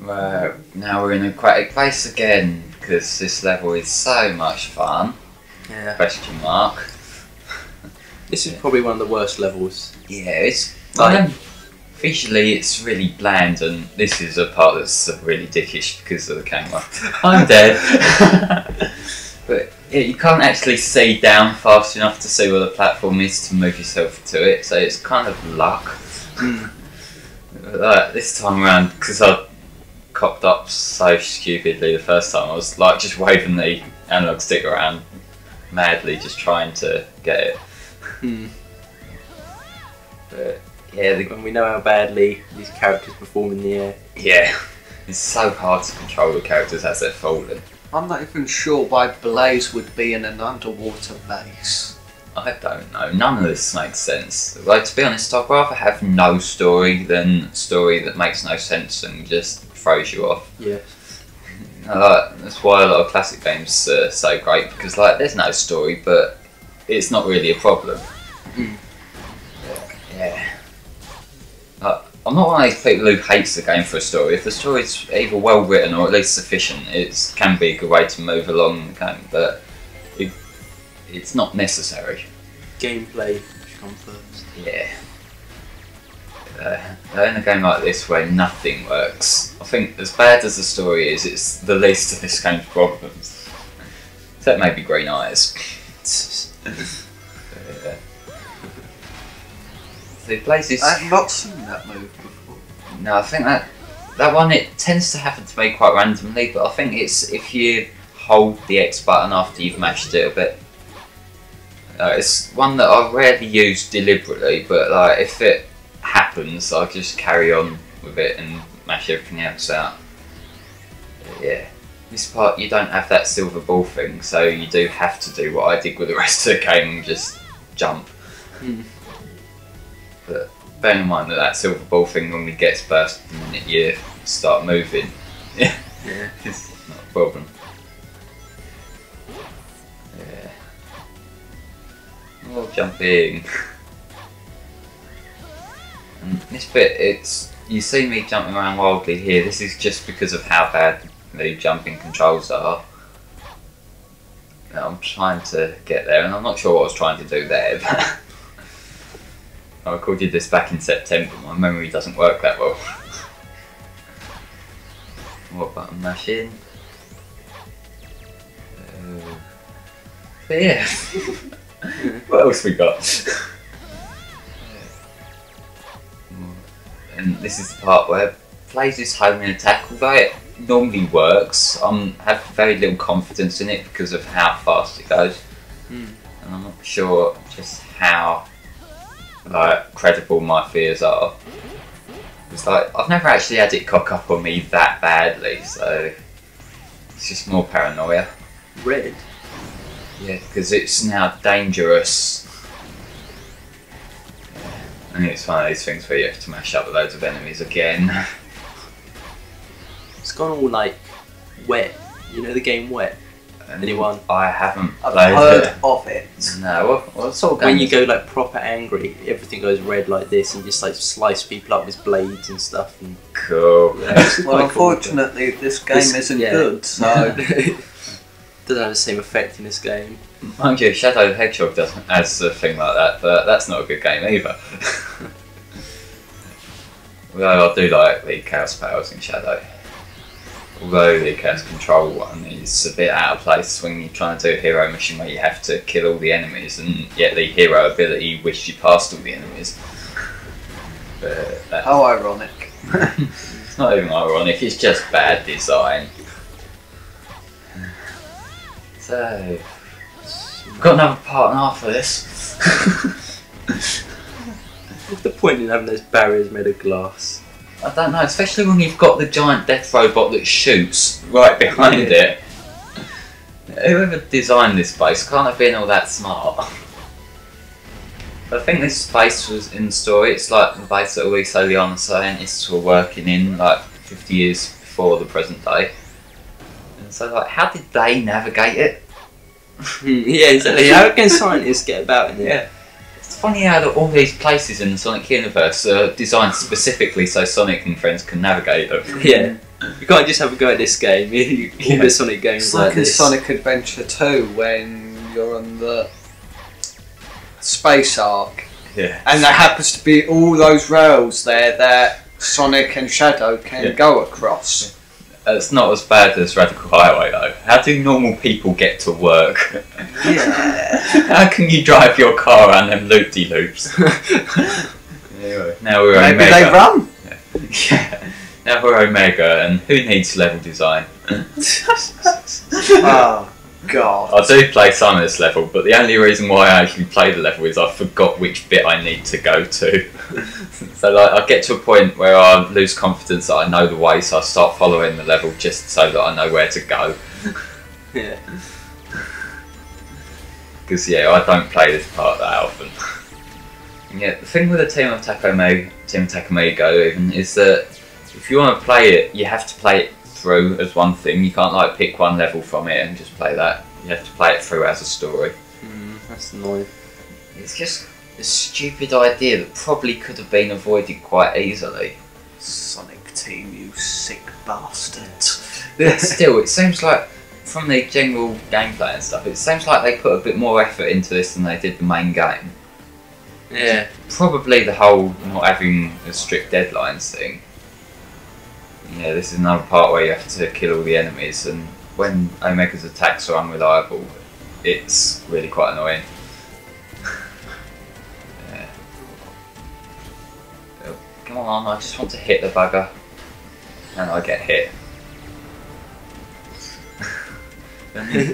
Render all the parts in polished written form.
Now we're in aquatic place again because this level is so much fun. Yeah. Question mark. This is probably one of the worst levels. Yeah, it's like visually it's really bland, and this is a part that's really dickish because of the camera. I'm dead. But yeah, you can't actually see down fast enough to see where the platform is to move yourself to it, so it's kind of luck. This time around, because I cocked up so stupidly the first time, I was like just waving the analog stick around madly, just trying to get it. But yeah, and we know how badly these characters perform in the air. Yeah, it's so hard to control the characters as they're falling. I'm not even sure why Blaze would be in an underwater base. I don't know, none of this makes sense. Like, to be honest, I'd rather have no story than a story that makes no sense and just throws you off. Yeah. That's why a lot of classic games are so great, because like there's no story, but it's not really a problem. Yeah. I'm not one of these people who hates the game for a story. If the story's either well written or at least sufficient, it can be a good way to move along the game, but it's not necessary. Gameplay should come first. Yeah. In a game like this where nothing works, I think as bad as the story is, it's the least of this game's problems. Except maybe green eyes. Yeah. The places. I've not seen that move before. No, I think that one, it tends to happen to me quite randomly, but I think it's if you hold the X button after you've mashed it a bit. It's one that I rarely use deliberately, but like if it happens, I just carry on with it and mash everything else out. Yeah, this part you don't have that silver ball thing, so you do have to do what I did with the rest of the game and just jump. But bear in mind that silver ball thing normally gets burst the minute you start moving. Yeah, it's not a problem. Yeah. More jumping. And this bit, you see me jumping around wildly here. This is just because of how bad the jumping controls are. I'm trying to get there, and I'm not sure what I was trying to do there. But I recorded this back in September. My memory doesn't work that well. More button mashing. But yeah. What else we got? And this is the part where Blaze's homing attack, although it normally works, I have very little confidence in it because of how fast it goes. And I'm not sure just how credible my fears are. It's like, I've never actually had it cock up on me that badly, so it's just more paranoia. Red? Yeah, because it's now dangerous. And it's one of these things where you have to mash up loads of enemies again. It's gone all like wet. You know the game Wet? Anyone? I haven't I've played heard it. of it. No, what sort of game? When you go like proper angry, everything goes red like this, and just like slice people up with blades and stuff. And cool. Yeah, it's Well, quite cool, unfortunately, this game isn't good, so doesn't have the same effect in this game. Mind you, Shadow the Hedgehog doesn't has a thing like that, but that's not a good game either. Although I do like the Chaos Powers in Shadow. Although the Chaos Control one is a bit out of place when you're trying to do a hero mission where you have to kill all the enemies, and yet the hero ability wishes you past all the enemies. But how ironic. it's not even ironic, it's just bad design. So, we've got another part and a half of this. What's the point in having those barriers made of glass? I don't know, especially when you've got the giant death robot that shoots right behind it. Whoever designed this base can't have been all that smart. I think this base was in the story, it's like the base that all these Soliana scientists were working in like 50 years before the present day. And so like, how did they navigate it? Yeah, exactly. How can scientists get about in it? Yeah. It's funny how all these places in the Sonic universe are designed specifically so Sonic and friends can navigate them. Yeah. You can't just have a go at this game. All the Sonic games It's like in this. Sonic Adventure 2 when you're on the space arc. Yeah. And there happens to be all those rails there that Sonic and Shadow can go across. It's not as bad as Radical Highway though. How do normal people get to work? Yeah. How can you drive your car around them loop-de-loops? Anyway, now we're Maybe Omega. they run. Yeah. Now we're Omega, and who needs level design? Oh God. I do play some of this level, but the only reason why I actually play the level is I forgot which bit I need to go to. So like, I get to a point where I lose confidence that I know the way, so I start following the level just so that I know where to go. Yeah. Because yeah, I don't play this part that often. And yeah, the thing with the Team Attack Amigo even is that if you want to play it, you have to play it through as one thing. You can't like pick one level from it and just play that. You have to play it through as a story. That's annoying. It's just a stupid idea that probably could have been avoided quite easily. Sonic Team, you sick bastard. But still, it seems like from the general gameplay and stuff, it seems like they put a bit more effort into this than they did the main game. Yeah. Probably the whole not having a strict deadlines thing. Yeah, this is another part where you have to kill all the enemies, and when Omega's attacks are unreliable, it's really quite annoying. Yeah. Oh, come on, I just want to hit the bugger. And I get hit.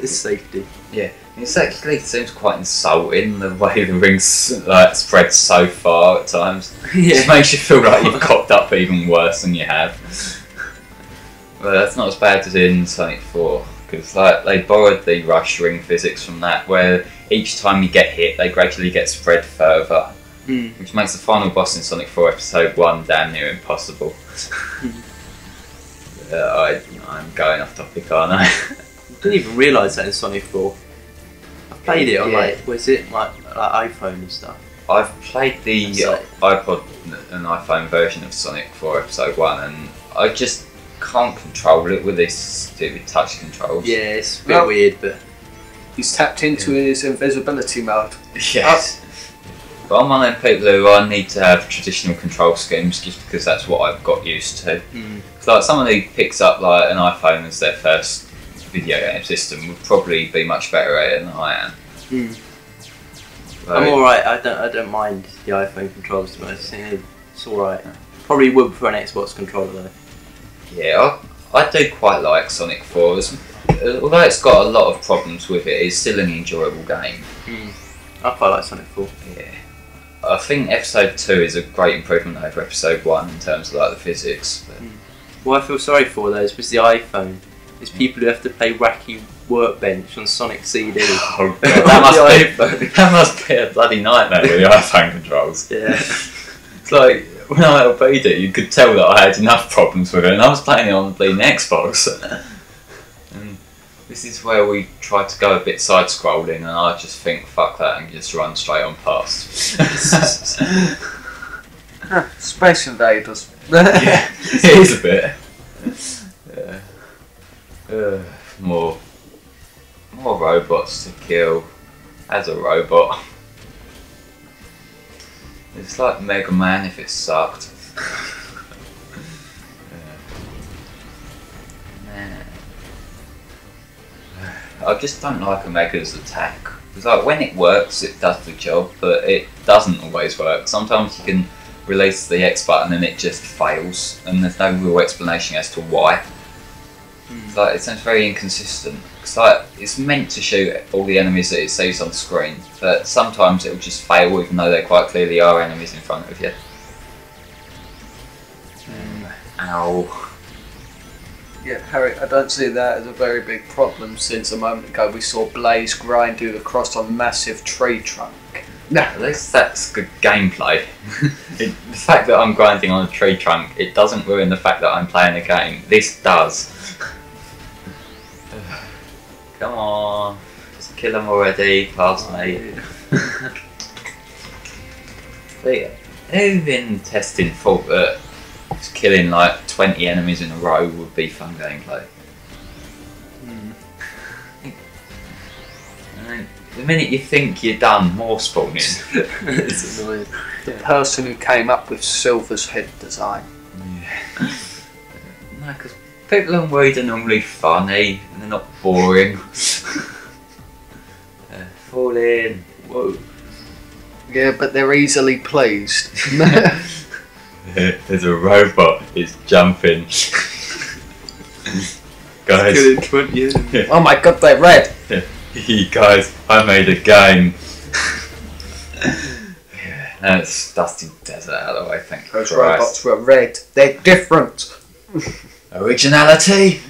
Safety. Yeah, it actually seems quite insulting the way the rings like spread so far at times. It just makes you feel like you've cocked up even worse than you have. But that's not as bad as in Sonic 4, because like they borrowed the rush ring physics from that, where each time you get hit, they gradually get spread further, which makes the final boss in Sonic 4 Episode 1 damn near impossible. I'm going off topic, aren't I? I didn't even realise that in Sonic 4. I played it on like iPhone and stuff. I've played the Like- iPod and iPhone version of Sonic 4 Episode 1, and I just can't control it with these stupid touch controls. Yeah, it's a bit weird, but He's tapped into his invisibility mode. Yes. But I'm one of them people who I need to have traditional control schemes just because that's what I've got used to. So like somebody who picks up like an iPhone as their first video game system would probably be much better at it than I am. I'm alright. I don't mind the iPhone controls too much. It's alright. Probably would for an Xbox controller though. Yeah, I do quite like Sonic 4. Although it's got a lot of problems with it, it's still an enjoyable game. I quite like Sonic 4. Yeah. I think Episode 2 is a great improvement over Episode 1 in terms of like the physics. But What I feel sorry for though is with the iPhone. It's people who have to play Wacky Workbench on Sonic CD. oh God, that must be a bloody nightmare with the iPhone controls. Yeah. It's like when I LP'd it, you could tell that I had enough problems with it, and I was playing it on the bleeding Xbox. And this is where we try to go a bit side-scrolling, and I just think, fuck that, and just run straight on past. Space Invaders. Yeah, it is a bit. Yeah. More robots to kill as a robot. It's like Mega Man if it sucked. Man. I just don't like Omega's attack. It's like when it works, it does the job, but it doesn't always work. Sometimes you can release the X button and it just fails, and there's no real explanation as to why. It's like it sounds very inconsistent. It's like it's meant to shoot all the enemies that it sees on screen, but sometimes it will just fail even though there quite clearly are enemies in front of you. Ow. Yeah, Harry, I don't see that as a very big problem since a moment ago we saw Blaze grinding across a massive tree trunk. No. At least that's good gameplay. The fact that I'm grinding on a tree trunk, it doesn't ruin the fact that I'm playing a game. This does. Come on, just kill them already, classmate. Who's in testing thought that Just killing like 20 enemies in a row would be fun gameplay. And the minute you think you're done, more spawning. It's annoying. The person who came up with Silver's head design. Yeah. No, because people on Weed are normally funny and they're not boring. Fall in. Whoa. Yeah, but they're easily pleased. There's a robot. It's jumping. Guys. Killing 20 enemies. Oh my god, they're red. Hey guys, I made a game. Yeah, now it's Dusty Desert out of the way, thank you. Those robots were red. They're different. Originality!